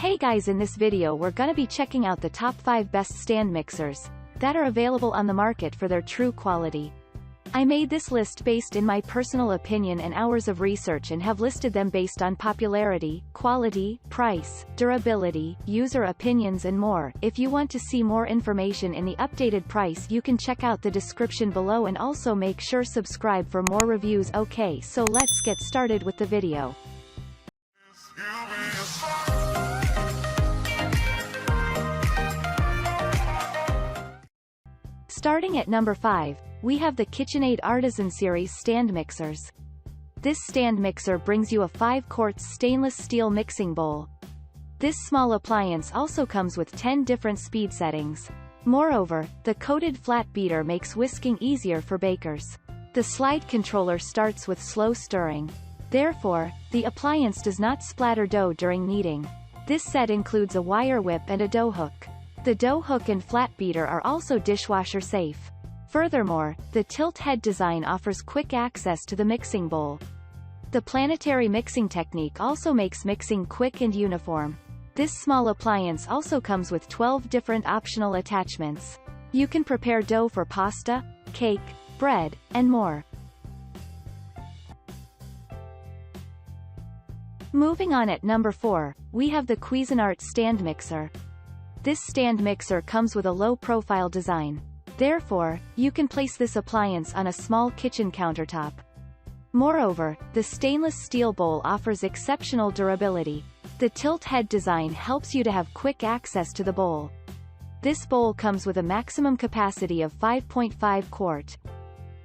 Hey guys, in this video we're gonna be checking out the top 5 best stand mixers that are available on the market for their true quality. I made this list based in my personal opinion and hours of research and have listed them based on popularity, quality, price, durability, user opinions and more. If you want to see more information in the updated price, you can check out the description below and also make sure subscribe for more reviews. Okay, so let's get started with the video. Starting at number 5, we have the KitchenAid Artisan series stand mixers. This stand mixer brings you a 5-quart stainless steel mixing bowl. This small appliance also comes with 10 different speed settings. Moreover, the coated flat beater makes whisking easier for bakers. The slide controller starts with slow stirring. Therefore, the appliance does not splatter dough during kneading. This set includes a wire whip and a dough hook. The dough hook and flat beater are also dishwasher safe. Furthermore, the tilt head design offers quick access to the mixing bowl. The planetary mixing technique also makes mixing quick and uniform. This small appliance also comes with 12 different optional attachments. You can prepare dough for pasta, cake, bread, and more. Moving on, at number 4, we have the Cuisinart stand mixer. This stand mixer comes with a low-profile design. Therefore, you can place this appliance on a small kitchen countertop. Moreover, the stainless steel bowl offers exceptional durability. The tilt head design helps you to have quick access to the bowl. This bowl comes with a maximum capacity of 5.5 quart.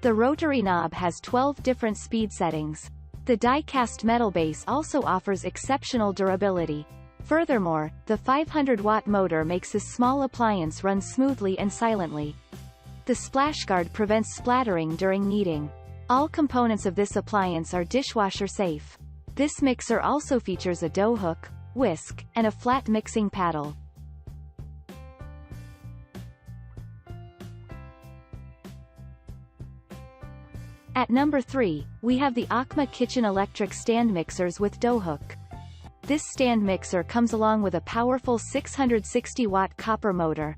The rotary knob has 12 different speed settings. The die-cast metal base also offers exceptional durability. Furthermore, the 500-watt motor makes this small appliance run smoothly and silently. The splash guard prevents splattering during kneading. All components of this appliance are dishwasher safe. This mixer also features a dough hook, whisk, and a flat mixing paddle. At number 3, we have the Aucma kitchen electric stand mixers with dough hook. This stand mixer comes along with a powerful 660-watt copper motor.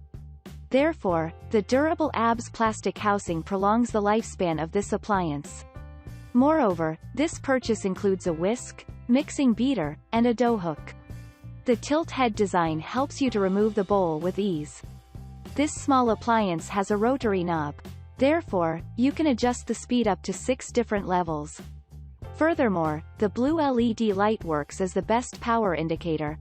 Therefore, the durable ABS plastic housing prolongs the lifespan of this appliance. Moreover, this purchase includes a whisk, mixing beater, and a dough hook. The tilt head design helps you to remove the bowl with ease. This small appliance has a rotary knob. Therefore, you can adjust the speed up to 6 different levels. Furthermore, the blue LED light works as the best power indicator.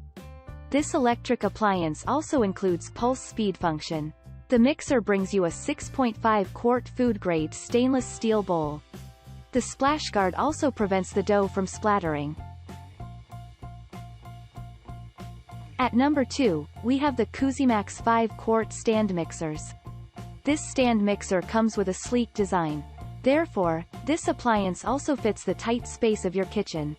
This electric appliance also includes pulse speed function. The mixer brings you a 6.5 quart food-grade stainless steel bowl. The splash guard also prevents the dough from splattering. At number 2, we have the Cusimax 5-quart stand mixers. This stand mixer comes with a sleek design. Therefore, this appliance also fits the tight space of your kitchen.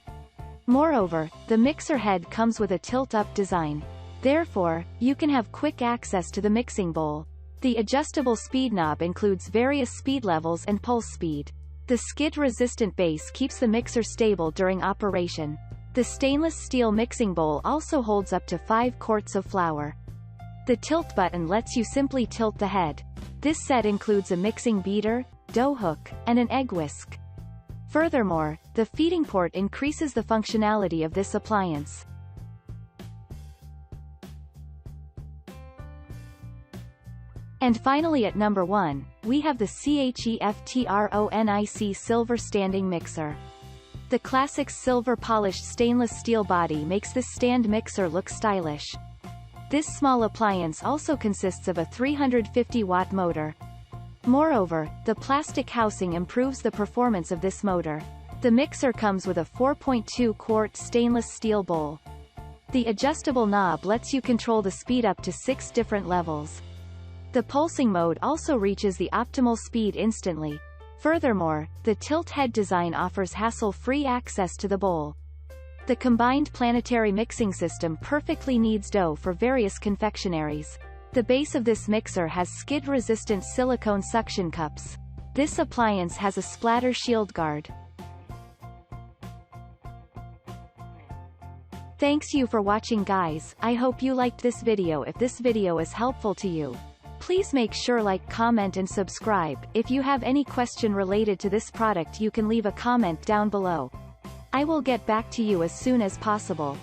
Moreover, the mixer head comes with a tilt-up design. Therefore, you can have quick access to the mixing bowl. The adjustable speed knob includes various speed levels and pulse speed. The skid-resistant base keeps the mixer stable during operation. The stainless steel mixing bowl also holds up to 5 quarts of flour. The tilt button lets you simply tilt the head. This set includes a mixing beater, dough hook, and an egg whisk. Furthermore, the feeding port increases the functionality of this appliance. And finally, at number 1, we have the CHEFTRONIC silver standing mixer. The classic silver polished stainless steel body makes this stand mixer look stylish. This small appliance also consists of a 350-watt motor. Moreover, the plastic housing improves the performance of this motor. The mixer comes with a 4.2-quart stainless steel bowl. The adjustable knob lets you control the speed up to 6 different levels. The pulsing mode also reaches the optimal speed instantly. Furthermore, the tilt head design offers hassle-free access to the bowl. The combined planetary mixing system perfectly kneads dough for various confectionaries. The base of this mixer has skid-resistant silicone suction cups. This appliance has a splatter shield guard. Thanks you for watching guys. I hope you liked this video. If this video is helpful to you, please make sure like, comment and subscribe. If you have any question related to this product you can leave a comment down below. I will get back to you as soon as possible.